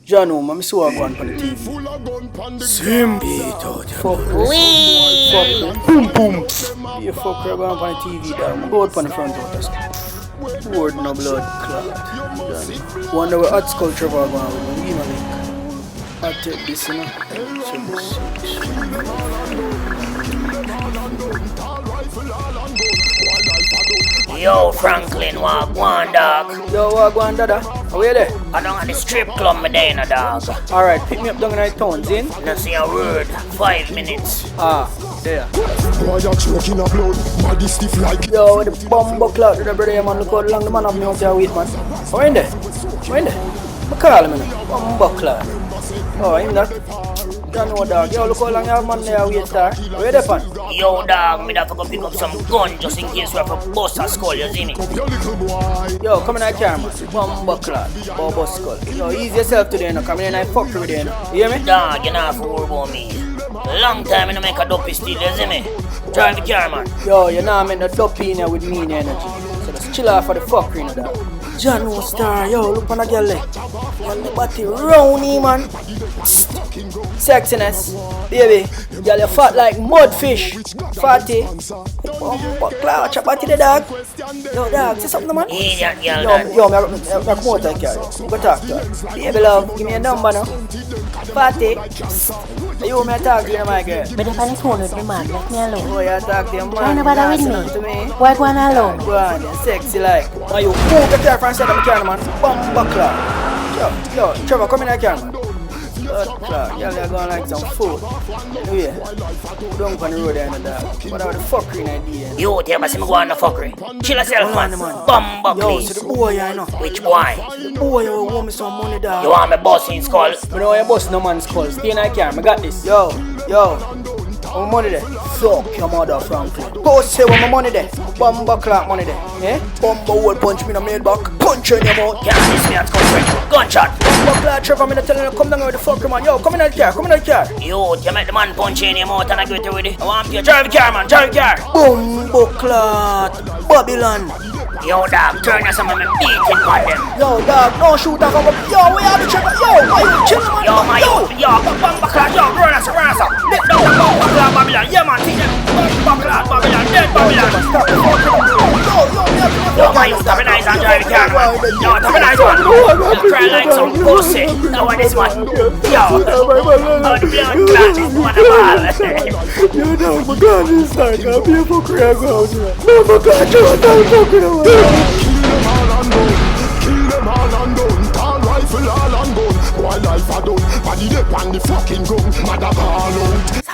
Jano, I'm so I go on the TV. Same beat out. Fuck. Boom boom. You fuck her on the TV down. Go out on the front of us. Word no blood clot. Wonder what hot skull Trevor going with me. I take this, you know. Yo, Franklin, wagwan dog. Yo, wagwan dada. How are you there? I don't at the strip club, me there, dog. Alright, pick me up down in the town, Zin. Let's see a word. 5 minutes. There. Boy, you're choking a blood. Body stiff like. Yo, the bumbo cloud, the brother, man. Look how long the man have me out there wait, man. How in there? I call him, man. Bumbo cloud. Oh, him that. Don't know, dog. Yo, look how long you have man there wait, sir. Where the fan? Yo, dog, me have to go pick up some gun just in case we have a bust a skull, you see me? Yo, come in that car, man. Bumbo cloud. Bobo skull. Yo, ease yourself today, no. Come in and I fuck you with you, no. You hear me? Dog, you not have to worry about me. Long time I don't make a dopey still, you see me? Drive the car, man. Yo, you know I make no dopey in here with me in energy. So just chill off for the fuckery, you know that. John no star, yo, look on a girl like. Man, the body rowny, man. Sexiness. Baby, girl, you fat like mudfish. Fatty. Watch your body the dog. Yo, dog, see something, man? Idiot girl, yo, me come out like girl. Go talk to her. Baby love, give me a number now. Fatty. You me talk to you, my girl. But if I don't phone with me, man, let me alone. Oh, you talk to your man. Why nobody with me? Why go on alone? Go on, sexy like. Now you move the car from inside of the car, man. Bumbo clock. Yo, Trevor, come in the car, man. Girl, you're going like some food. Anyway, don't go on the road there, dog. What about the fuckery idea? Yo, tell me, see me go on the fuckery. Chill yourself, man. Bumbo, yo, please. so the boy, you know. Which boy? The boy, you want me some money, dog. You want me busting skull? I don't want you busting no man's skull. Stay in the car, I got this. Yo. How my money there? Fuck your mother, Franklin. Go say where my money there. Bumbo clock money there. Eh? Bumbo will punch me in the mailbox. Punch you in your mouth. Yeah, this me at country. Gunshot. Bumbo clock, Trevor, I'm telling you, come down with the fuck, man. Yo, come in the car. Yo, you make the man punch you in your mouth and I go to with it. I want you to drive the car, man. Drive the car. Bumbo clock. Babylon. Yo, dog, turn your some of me beating on them. Yo, dog, don't shoot off of me. Yo, where are the Trevor? Yo, why you chilling, man? Yo, bumbo clock, yo, run us. Let down the bumbo clock, Babylon. Yeah, man, teach them. Bumbo clock, Babylon, dead Babylon. Yo, man, you stop it nice and drive the car, man. Yo, stop it nice, man. You cry like some pussy. Now what this one? Yo, oh, the blood clot is one of all. Yo, dog, my God, this time, I'll be a fucker, I go out here. No, my God, you're not fucking away. Kill them all and done. Tall rifle all and gun. While life a done. Body dip on the fucking gun. Mother call out.